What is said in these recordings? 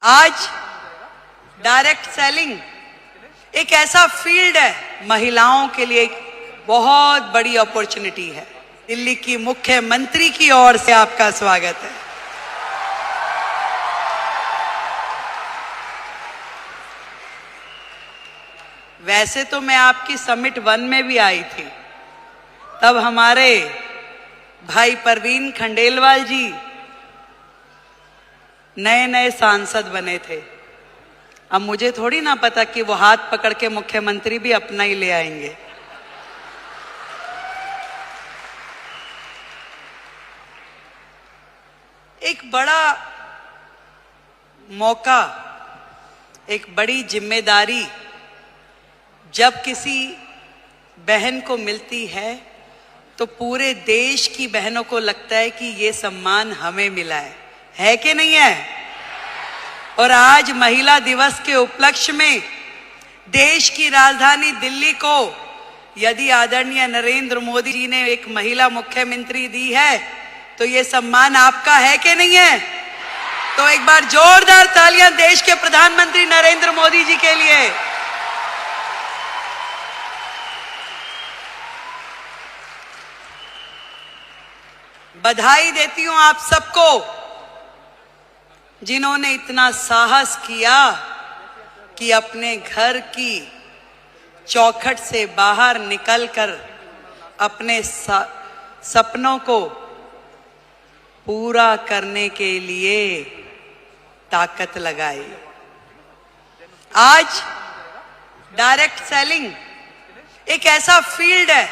आज direct selling एक ऐसा फील्ड है, महिलाओं के लिए एक बहुत बड़ी अपॉर्चुनिटी है। दिल्ली की मुख्यमंत्री की ओर से आपका स्वागत है। वैसे तो मैं आपकी समिट 1 में भी आई थी, तब हमारे भाई परवीन खंडेलवाल जी नए नए सांसद बने थे। अब मुझे थोड़ी ना पता कि वो हाथ पकड़ के मुख्यमंत्री भी अपना ही ले आएंगे। एक बड़ा मौका, एक बड़ी जिम्मेदारी जब किसी बहन को मिलती है तो पूरे देश की बहनों को लगता है कि ये सम्मान हमें मिला है कि नहीं है? और आज महिला दिवस के उपलक्ष्य में देश की राजधानी दिल्ली को यदि आदरणीय नरेंद्र मोदी जी ने एक महिला मुख्यमंत्री दी है तो ये सम्मान आपका है कि नहीं है? तो एक बार जोरदार तालियां देश के प्रधानमंत्री नरेंद्र मोदी जी के लिए। बधाई देती हूं आप सबको जिन्होंने इतना साहस किया कि अपने घर की चौखट से बाहर निकलकर अपने सपनों को पूरा करने के लिए ताकत लगाई। आज डायरेक्ट सेलिंग एक ऐसा फील्ड है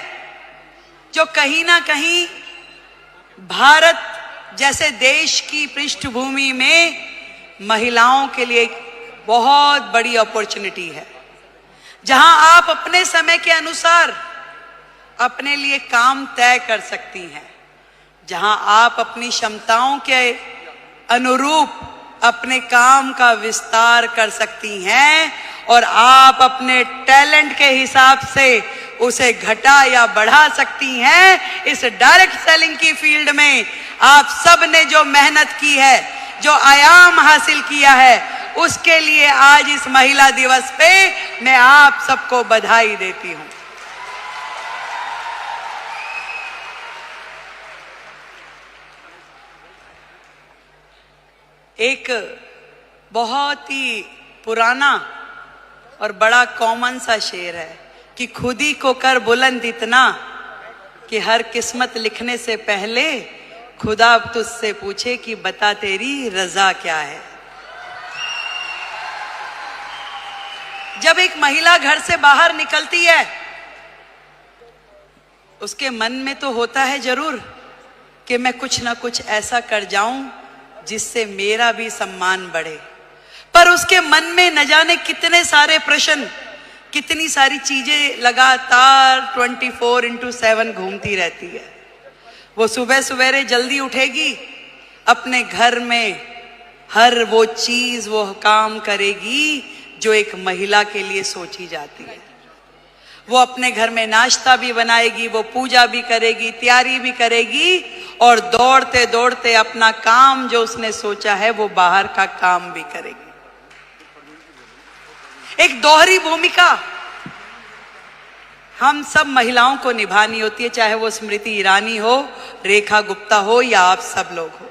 जो कहीं ना कहीं भारत जैसे देश की पृष्ठभूमि में महिलाओं के लिए एक बहुत बड़ी अपॉर्चुनिटी है, जहां आप अपने समय के अनुसार अपने लिए काम तय कर सकती हैं, जहां आप अपनी क्षमताओं के अनुरूप अपने काम का विस्तार कर सकती हैं और आप अपने टैलेंट के हिसाब से उसे घटा या बढ़ा सकती हैं। इस डायरेक्ट सेलिंग की फील्ड में आप सब ने जो मेहनत की है, जो आयाम हासिल किया है, उसके लिए आज इस महिला दिवस पे मैं आप सबको बधाई देती हूं। एक बहुत ही पुराना और बड़ा कॉमन सा शेर है कि खुद ही को कर बुलंद इतना कि हर किस्मत लिखने से पहले खुदा तुझसे पूछे कि बता तेरी रजा क्या है। जब एक महिला घर से बाहर निकलती है उसके मन में तो होता है जरूर कि मैं कुछ ना कुछ ऐसा कर जाऊं जिससे मेरा भी सम्मान बढ़े, पर उसके मन में न जाने कितने सारे प्रश्न, कितनी सारी चीजें लगातार 24/7 घूमती रहती है। वो सुबह सवेरे जल्दी उठेगी, अपने घर में हर वो चीज, वो काम करेगी जो एक महिला के लिए सोची जाती है। वो अपने घर में नाश्ता भी बनाएगी, वो पूजा भी करेगी, तैयारी भी करेगी और दौड़ते दौड़ते अपना काम जो उसने सोचा है वो बाहर का काम भी करेगी। एक दोहरी भूमिका हम सब महिलाओं को निभानी होती है, चाहे वो स्मृति ईरानी हो, रेखा गुप्ता हो या आप सब लोग हो।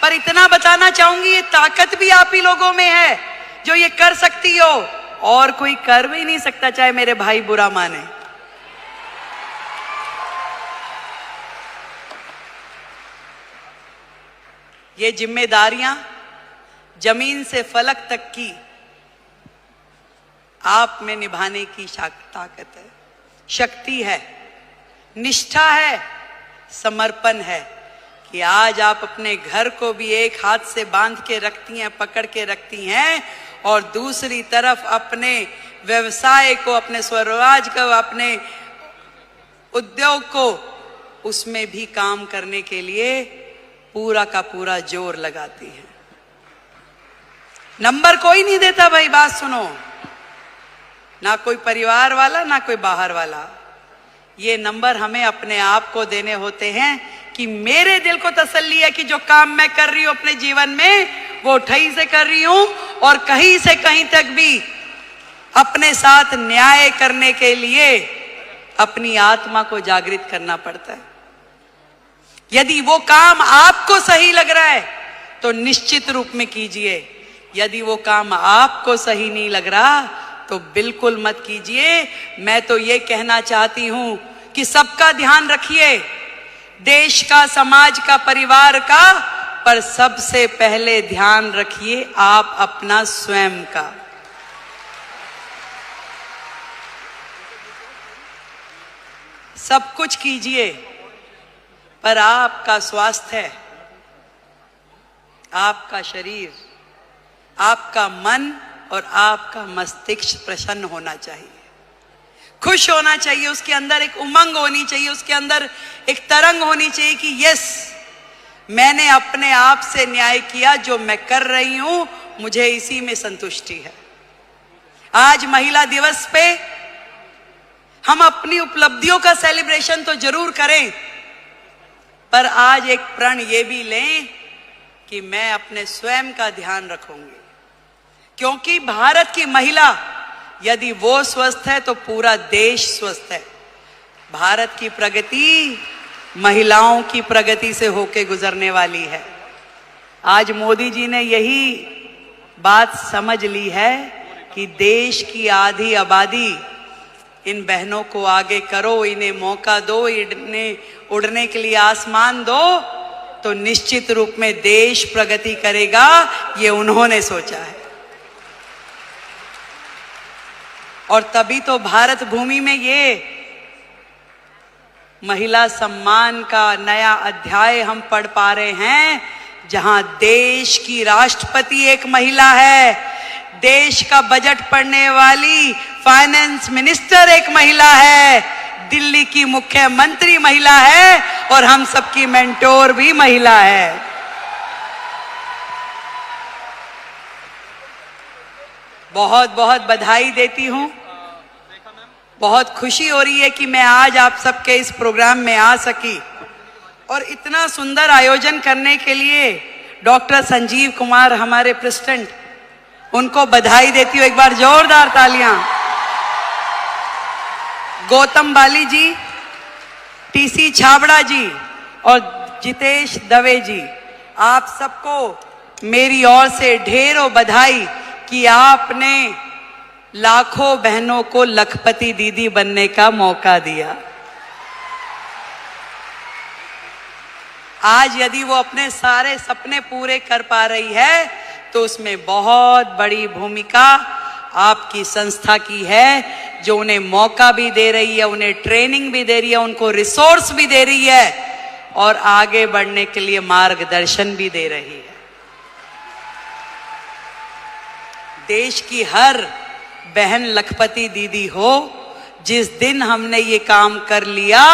पर इतना बताना चाहूंगी, ये ताकत भी आप ही लोगों में है जो ये कर सकती हो, और कोई कर भी नहीं सकता, चाहे मेरे भाई बुरा माने। ये जिम्मेदारियां जमीन से फलक तक की आप में निभाने की ताकत है, शक्ति है, निष्ठा है, समर्पण है कि आज आप अपने घर को भी एक हाथ से बांध के रखती हैं, पकड़ के रखती हैं, और दूसरी तरफ अपने व्यवसाय को, अपने स्वरोजगार को, अपने उद्योग को, उसमें भी काम करने के लिए पूरा का पूरा जोर लगाती हैं। नंबर कोई नहीं देता भाई, बात सुनो, ना कोई परिवार वाला ना कोई बाहर वाला। ये नंबर हमें अपने आप को देने होते हैं कि मेरे दिल को तसल्ली है कि जो काम मैं कर रही हूं अपने जीवन में वो ठई से कर रही हूं और कहीं से कहीं तक भी अपने साथ न्याय करने के लिए अपनी आत्मा को जागृत करना पड़ता है। यदि वो काम आपको सही लग रहा है तो निश्चित रूप में कीजिए, यदि वो काम आपको सही नहीं लग रहा तो बिल्कुल मत कीजिए। मैं तो ये कहना चाहती हूं कि सबका ध्यान रखिए, देश का, समाज का, परिवार का, पर सबसे पहले ध्यान रखिए आप अपना स्वयं का। सब कुछ कीजिए पर आपका स्वास्थ्य, आपका शरीर, आपका मन और आपका मस्तिष्क प्रसन्न होना चाहिए, खुश होना चाहिए, उसके अंदर एक उमंग होनी चाहिए, उसके अंदर एक तरंग होनी चाहिए कि यस, मैंने अपने आप से न्याय किया, जो मैं कर रही हूं मुझे इसी में संतुष्टि है। आज महिला दिवस पे हम अपनी उपलब्धियों का सेलिब्रेशन तो जरूर करें, पर आज एक प्रण ये भी लें कि मैं अपने स्वयं का ध्यान रखूंगी, क्योंकि भारत की महिला यदि वो स्वस्थ है तो पूरा देश स्वस्थ है। भारत की प्रगति महिलाओं की प्रगति से होके गुजरने वाली है। आज मोदी जी ने यही बात समझ ली है कि देश की आधी आबादी, इन बहनों को आगे करो, इन्हें मौका दो, इन्हें उड़ने के लिए आसमान दो, तो निश्चित रूप में देश प्रगति करेगा। ये उन्होंने सोचा है और तभी तो भारत भूमि में ये महिला सम्मान का नया अध्याय हम पढ़ पा रहे हैं, जहां देश की राष्ट्रपति एक महिला है, देश का बजट पढ़ने वाली फाइनेंस मिनिस्टर एक महिला है, दिल्ली की मुख्यमंत्री महिला है और हम सबकी मेंटोर भी महिला है। बहुत बहुत बधाई देती हूं, बहुत खुशी हो रही है कि मैं आज आप सबके इस प्रोग्राम में आ सकी और इतना सुंदर आयोजन करने के लिए डॉक्टर संजीव कुमार हमारे प्रेसिडेंट, उनको बधाई देती हूं। एक बार जोरदार तालियां। गौतम बाली जी, टीसी छाबड़ा जी और जितेश दवे जी, आप सबको मेरी ओर से ढेरों बधाई कि आपने लाखों बहनों को लखपति दीदी बनने का मौका दिया। आज यदि वो अपने सारे सपने पूरे कर पा रही है तो उसमें बहुत बड़ी भूमिका आपकी संस्था की है, जो उन्हें मौका भी दे रही है, उन्हें ट्रेनिंग भी दे रही है, उनको रिसोर्स भी दे रही है और आगे बढ़ने के लिए मार्गदर्शन भी दे रही है। देश की हर बहन लखपति दीदी हो। जिस दिन हमने ये काम कर लिया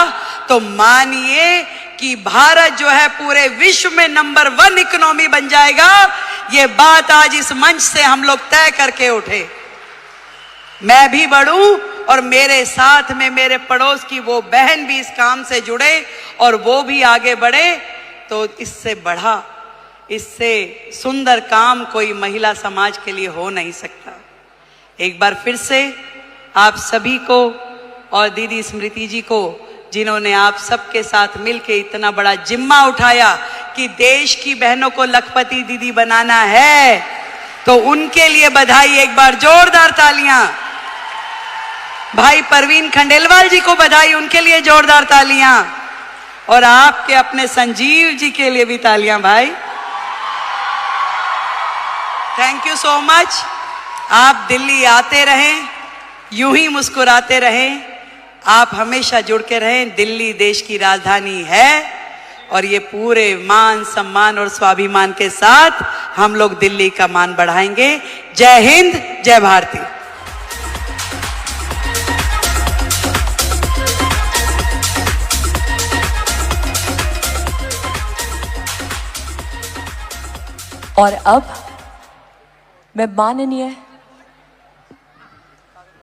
तो मानिए कि भारत जो है पूरे विश्व में नंबर 1 इकोनॉमी बन जाएगा। ये बात आज इस मंच से हम लोग तय करके उठे। मैं भी बढ़ूं और मेरे साथ में मेरे पड़ोस की वो बहन भी इस काम से जुड़े और वो भी आगे बढ़े, तो इससे बढ़ा, इससे सुंदर काम कोई महिला समाज के लिए हो नहीं सकता। एक बार फिर से आप सभी को और दीदी स्मृति जी को, जिन्होंने आप सबके साथ मिलकर इतना बड़ा जिम्मा उठाया कि देश की बहनों को लखपति दीदी बनाना है, तो उनके लिए बधाई। एक बार जोरदार तालियां। भाई परवीन खंडेलवाल जी को बधाई, उनके लिए जोरदार तालियां। और आपके अपने संजीव जी के लिए भी तालियां भाई। Thank you so much. आप दिल्ली आते रहें, यूं ही मुस्कुराते रहें, आप हमेशा जुड़ के रहें। दिल्ली देश की राजधानी है और ये पूरे मान सम्मान और स्वाभिमान के साथ हम लोग दिल्ली का मान बढ़ाएंगे। जय हिंद, जय भारती। और अब मैं माननीय